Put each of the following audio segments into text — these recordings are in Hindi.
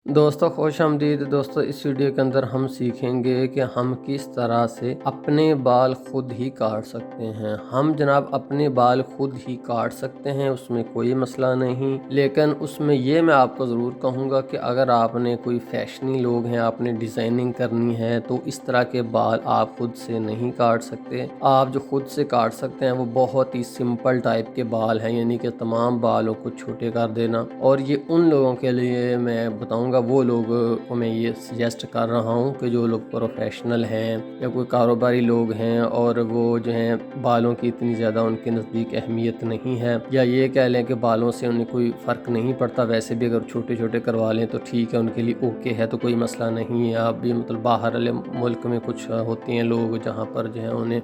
दोस्तों खुश आमदीद। दोस्तों इस वीडियो के अंदर हम सीखेंगे कि हम किस तरह से अपने बाल खुद ही काट सकते हैं। हम जनाब अपने बाल खुद ही काट सकते हैं, उसमें कोई मसला नहीं। लेकिन उसमें ये मैं आपको ज़रूर कहूँगा कि अगर आपने कोई फैशनी लोग हैं, आपने डिज़ाइनिंग करनी है, तो इस तरह के बाल आप खुद से नहीं काट सकते। आप जो खुद से काट सकते हैं वो बहुत ही सिंपल टाइप के बाल हैं, यानी कि तमाम बालों को छोटे कर देना। और ये उन लोगों के लिए मैं बताऊँगा, वो लोग को मैं ये सजेस्ट कर रहा हूँ कि जो लोग प्रोफेशनल हैं या कोई कारोबारी लोग हैं और वो जो हैं बालों की इतनी ज़्यादा उनके नज़दीक अहमियत नहीं है, या ये कह लें कि बालों से उन्हें कोई फ़र्क नहीं पड़ता, वैसे भी अगर छोटे छोटे करवा लें तो ठीक है, उनके लिए ओके है, तो कोई मसला नहीं है। आप भी मतलब बाहर वाले मुल्क में कुछ होते हैं लोग जहाँ पर जो है उन्हें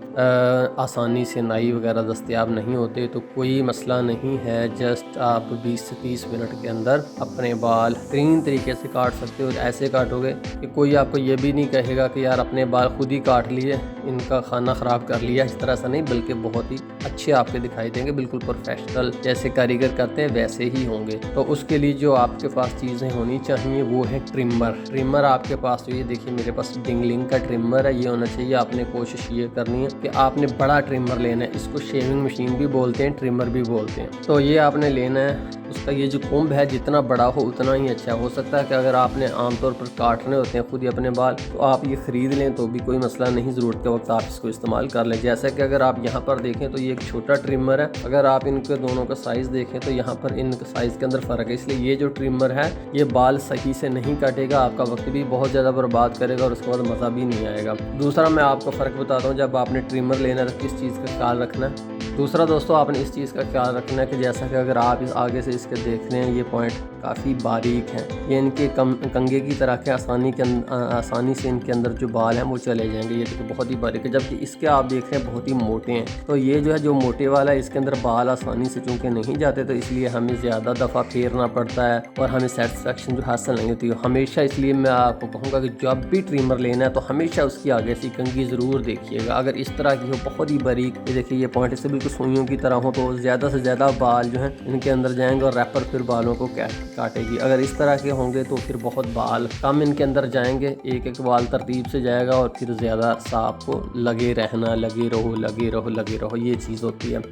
आसानी से नाई वगैरह दस्तयाब नहीं होते, तो कोई मसला नहीं है। जस्ट आप 20 से 30 मिनट के अंदर अपने बाल बेहतरीन तरीके से काट सकते हो। ऐसे काटोगे कि कोई आपको ये भी नहीं कहेगा कि यार अपने बाल खुद ही काट लिए, इनका खाना ख़राब कर लिया, इस तरह से नहीं, बल्कि बहुत ही अच्छे आपके दिखाई देंगे, बिल्कुल प्रोफेशनल जैसे कारीगर करते हैं वैसे ही होंगे। तो उसके लिए जो आपके पास चीज़ें होनी चाहिए वो है ट्रिमर। ट्रिमर आपके पास, तो ये देखिए मेरे पास डिंगलिंग का ट्रिमर है, ये होना चाहिए। आपने कोशिश ये करनी है कि आपने बड़ा ट्रिमर लेना है, इसको शेविंग मशीन भी बोलते हैं, ट्रिमर भी बोलते हैं। तो ये आपने लेना है, उसका ये जो कोम्ब है जितना बड़ा हो उतना ही अच्छा। हो सकता है कि अगर आपने आमतौर पर काटने होते हैं खुद ही अपने बाल, तो आप ये ख़रीद लें तो भी कोई मसला नहीं, ज़रूरत के वक्त आप इसको इस्तेमाल कर लें। जैसा कि अगर आप यहाँ पर देखें तो ये एक छोटा ट्रिमर है, अगर आप इनके दोनों का साइज़ देखें तो यहाँ पर इन साइज़ के अंदर फ़र्क है, इसलिए ये जो ट्रिमर है ये बाल सही से नहीं काटेगा, आपका वक्त भी बहुत ज़्यादा बर्बाद करेगा और उसके बाद मज़ा भी नहीं आएगा। दूसरा मैं आपको फ़र्क बताता हूँ, जब आपने ट्रिमर लेना है तो किस चीज़ का ख्याल रखना है। दूसरा दोस्तों आपने इस चीज़ का ख्याल रखना है कि जैसा कि अगर आप इस आगे से इसके देख रहे हैं, ये पॉइंट काफ़ी बारीक हैं, ये इनके कंगे की तरह के आसानी से इनके अंदर जो बाल हैं वो चले जाएंगे। ये देखिए बहुत ही बारीक है, जबकि इसके आप देख रहे हैं बहुत ही मोटे हैं। तो ये जो है जो मोटे वाला है, इसके अंदर बाल आसानी से चूँकि नहीं जाते, तो इसलिए हमें ज़्यादा दफ़ा फेरना पड़ता है और हमें सेटिस्फेक्शन जो हासिल नहीं होती है हमेशा। इसलिए मैं आपको कहूँगा कि जब भी ट्रिमर लेना है तो हमेशा उसकी आगे से कंघी ज़रूर देखिएगा। अगर इस तरह की हो बहुत ही बारीक, ये देखिए ये पॉइंट इससे बिल्कुल सुइयों की तरह हो, तो ज़्यादा से ज़्यादा बाल जो हैं इनके अंदर जाएंगे और रैपर फिर बालों को काटेगी। अगर इस तरह के होंगे तो फिर बहुत बाल कम इनके अंदर जाएंगे, एक एक बाल तरतीब से जाएगा और फिर ज़्यादा सा आपको लगे रहना, लगे रहो लगे रहो लगे रहो, ये चीज़ होती है।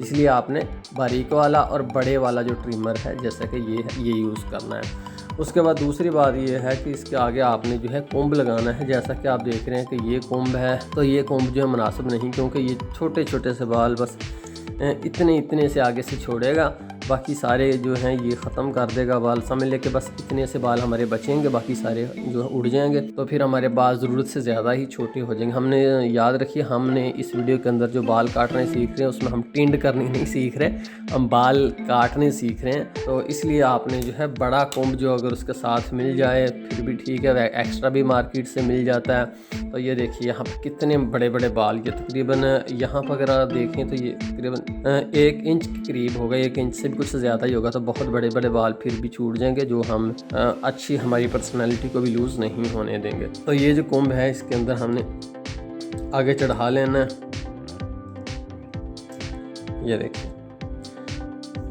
इसलिए आपने बारीक वाला और बड़े वाला जो ट्रिमर है जैसा कि ये यूज़ करना है। उसके बाद दूसरी बात ये है कि इसके आगे आपने जो है कोम्ब लगाना है। जैसा कि आप देख रहे हैं कि ये कोम्ब है, तो ये कोम्ब जो है मुनासिब नहीं, क्योंकि ये छोटे छोटे से बाल बस इतने से आगे से छोड़ेगा, बाकी सारे जो हैं ये ख़त्म कर देगा बाल। समझ ले कि बस इतने से बाल हमारे बचेंगे, बाकी सारे जो उड़ जाएंगे, तो फिर हमारे बाल ज़रूरत से ज़्यादा ही छोटे हो जाएंगे। हमने याद रखिए, हमने इस वीडियो के अंदर जो बाल काटने सीख रहे हैं उसमें हम टिंड करनी नहीं सीख रहे, हम बाल काटने सीख रहे हैं। तो इसलिए आपने जो है बड़ा कोम्ब जो अगर उसके साथ मिल जाए फिर भी ठीक है, एक्स्ट्रा भी मार्केट से मिल जाता है। तो ये देखिए यहाँ पर कितने बड़े बड़े बाल, ये तकरीबन यहाँ पर अगर आप देखें तो ये तकरीबन 1 इंच के करीब होगा, 1 इंच से कुछ ज़्यादा ही होगा। तो बहुत बड़े बड़े बाल फिर भी छूट जाएंगे, जो हम अच्छी हमारी पर्सनालिटी को भी लूज़ नहीं होने देंगे। तो ये जो कोम्ब है इसके अंदर हमने आगे चढ़ा लेना है, ये देखिए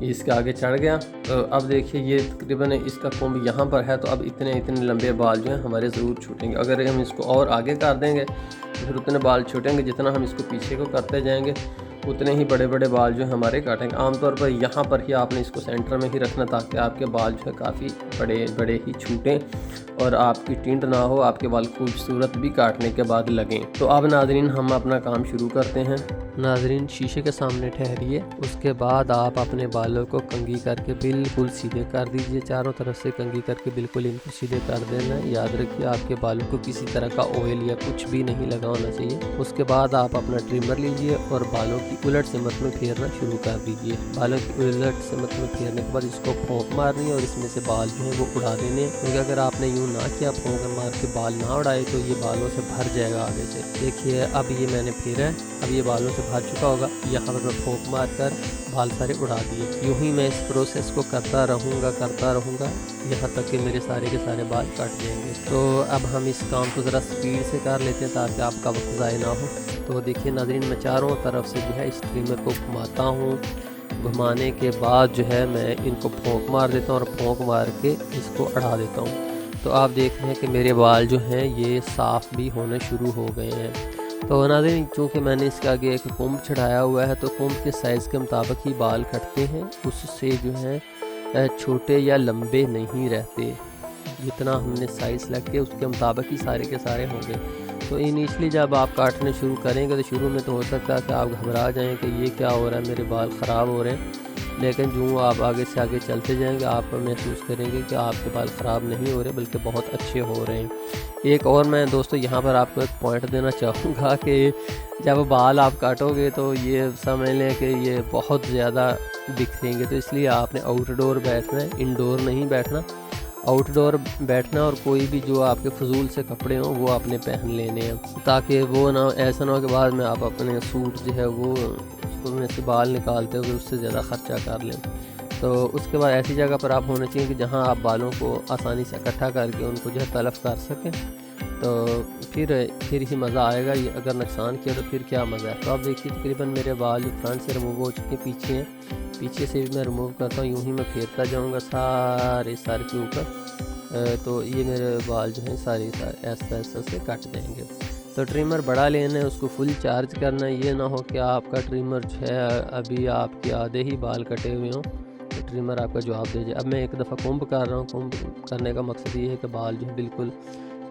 इसके आगे चढ़ गया। तो अब देखिए ये तकरीबन इसका कोम्ब यहाँ पर है, तो अब इतने लंबे बाल जो हैं हमारे ज़रूर छूटेंगे। अगर हम इसको और आगे कर देंगे तो फिर उतने बाल छूटेंगे, जितना हम इसको पीछे को करते जाएंगे उतने ही बड़े बड़े बाल जो हमारे काटेंगे। आमतौर पर यहाँ पर ही आपने इसको सेंटर में ही रखना, ताकि आपके बाल जो है काफ़ी बड़े बड़े ही छूटें और आपकी टिंट ना हो, आपके बाल खूबसूरत भी काटने के बाद लगें। तो अब नाजरीन हम अपना काम शुरू करते हैं। नाजरीन शीशे के सामने ठहरिए, उसके बाद आप अपने बालों को कंघी करके बिल्कुल सीधे कर दीजिए, चारों तरफ से कंघी करके बिल्कुल इनको सीधे कर देना है। याद रखिए आपके बालों को किसी तरह का ऑयल या कुछ भी नहीं लगा होना चाहिए। उसके बाद आप अपना ट्रिमर लीजिए और बालों की उलट सिमत में फेरना शुरू कर दीजिए। बालों की उलट सिमत में फेरने के बाद इसको फौंक मारनी है और इसमें से बाल जो है वो उड़ा देने, क्योंकि अगर आपने यूँ ना किया, फौंक मार के बाल ना उड़ाए तो ये बालों से भर जाएगा आगे से। देखिए अब ये मैंने फेरा है, अब ये बालों से भर चुका होगा। यहाँ पर मैं फूंक मार कर बाल सारे उड़ा दिए। यूँ ही मैं इस प्रोसेस को करता रहूँगा यहाँ तक कि मेरे सारे के सारे बाल कट जाएंगे। तो अब हम इस काम को ज़रा स्पीड से कर लेते हैं ताकि आपका वक्त ज़ाया ना हो। तो देखिए नाज़रीन, मैं चारों तरफ से जो है इस ट्रिमर को घुमाता हूँ। घुमाने के बाद जो है मैं इनको फूंक मार देता हूँ और फूंक मार के इसको अड़ा देता हूँ। तो आप देख रहे हैं कि मेरे बाल जो हैं ये साफ़ भी होने शुरू हो गए हैं। तो नाज़रीन, चूँकि मैंने इसके आगे एक कोम्ब चढ़ाया हुआ है तो कोम्ब के साइज़ के मुताबिक ही बाल कटते हैं, उससे जो है छोटे या लंबे नहीं रहते। जितना हमने साइज़ सेलेक्ट किया उसके मुताबिक ही सारे के सारे होंगे। तो इनिशियली जब आप काटने शुरू करेंगे तो शुरू में तो हो सकता है कि आप घबरा जाएं कि ये क्या हो रहा है, मेरे बाल ख़राब हो रहे हैं, लेकिन जो आप आगे से आगे चलते जाएंगे आप महसूस करेंगे कि आपके बाल ख़राब नहीं हो रहे बल्कि बहुत अच्छे हो रहे हैं। एक और मैं दोस्तों यहाँ पर आपको एक पॉइंट देना चाहूँगा कि जब बाल आप काटोगे तो ये समझ लें कि ये बहुत ज़्यादा बिखरेंगे, तो इसलिए आपने आउटडोर बैठना है, इंडोर नहीं बैठना। आउटडोर बैठना और कोई भी जो आपके फजूल से कपड़े हों वो आपने पहन लेने हैं, ताकि वो ना ऐसा ना हो कि बाद में आप अपने सूट जो है वो उसमें से बाल निकालते हुए उससे ज़्यादा ख़र्चा कर लें। तो उसके बाद ऐसी जगह पर आप होने चाहिए कि जहां आप बालों को आसानी से इकट्ठा करके उनको जो है तलफ़ कर सकें, तो फिर ही मज़ा आएगा। ये अगर नुकसान किया तो फिर क्या मज़ा है। तो आप देखिए तकरीबन मेरे बाल जो फ्रंट से रिमूव हो चुके पीछे हैं, पीछे से भी मैं रिमूव करता हूँ, यूँ ही मैं फेरता जाऊँगा सारे सर के ऊपर, तो ये मेरे बाल जो हैं सारे ऐसा ऐसा से कट जाएंगे। तो ट्रिमर बड़ा लेना है, उसको फुल चार्ज करना है। ये ना हो कि आपका ट्रिमर जो है अभी आपके आधे ही बाल कटे हुए हों तो ट्रिमर आपका जवाब दे जाए। अब मैं एक दफ़ा कोम्ब कर रहा हूँ। कोम्ब करने का मकसद ये है कि बाल जो है बिल्कुल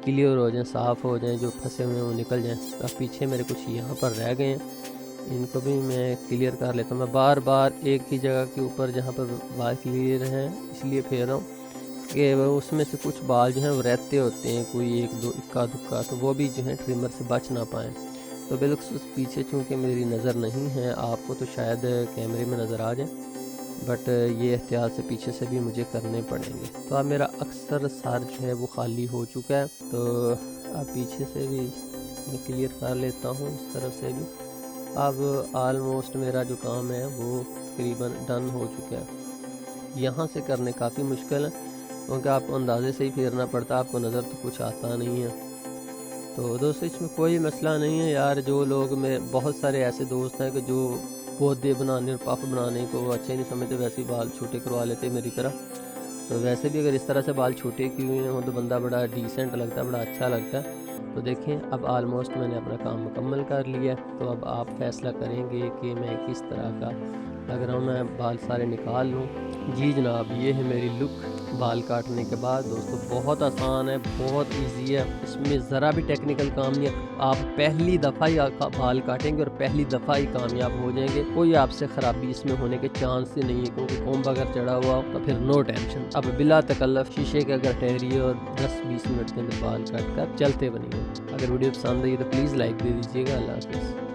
क्लियर हो जाएँ, साफ़ हो जाएँ, जो फंसे हुए हैं वो निकल जाएँ। अब पीछे मेरे कुछ यहाँ पर रह गए हैं, इनको भी मैं क्लियर कर लेता हूँ। मैं बार बार एक ही जगह के ऊपर जहाँ पर बाल क्लियर हैं इसलिए फेर रहा हूँ कि उसमें से कुछ बाल जो हैं वो रहते होते हैं, कोई एक दो इक्का दुक्का, तो वो भी जो है ट्रिमर से बच ना पाएँ। तो बिल्कुल पीछे चूँकि मेरी नज़र नहीं है, आपको तो शायद कैमरे में नज़र आ जाए, बट ये एहतियात से पीछे से भी मुझे करने पड़ेंगे। तो अब मेरा अक्सर सर जो है वो खाली हो चुका है, तो अब पीछे से भी मैं क्लियर कर लेता हूँ, इस तरफ से भी। अब आलमोस्ट मेरा जो काम है वो तकरीबन डन हो चुका है। यहाँ से करने काफ़ी मुश्किल है क्योंकि आपको अंदाजे से ही फेरना पड़ता है, आपको नज़र तो कुछ आता नहीं है। तो दोस्तों इसमें कोई मसला नहीं है यार। जो लोग में बहुत सारे ऐसे दोस्त हैं कि जो पौधे बनाने और पफ बनाने को अच्छे नहीं समझते, वैसे ही बाल छोटे करवा लेते मेरी तरह। तो वैसे भी अगर इस तरह से बाल छोटे किए हों तो बंदा बड़ा डिसेंट लगता है, बड़ा अच्छा लगता है। तो देखें अब आलमोस्ट मैंने अपना काम मुकम्मल कर लिया। तो अब आप फैसला करेंगे कि मैं किस तरह का लग रहा हूँ, मैं बाल सारे निकाल लूँ। जी जनाब, ये है मेरी लुक बाल काटने के बाद। दोस्तों बहुत आसान है, बहुत इजी है, इसमें ज़रा भी टेक्निकल काम नहीं है। आप पहली दफ़ा ही बाल काटेंगे और पहली दफ़ा ही कामयाब हो जाएंगे। कोई आपसे ख़राबी इसमें होने के चांस ही नहीं है, क्योंकि कोम्ब अगर चढ़ा हुआ हो तो फिर नो टेंशन। अब बिला तकल्लफ शीशे के अगर ठहरिए और 10-20 मिनट के अंदर बाल काट कर चलते बनिए। अगर वीडियो पसंद आई तो प्लीज़ लाइक दे दीजिएगा। अल्लाह हाफ़िज़।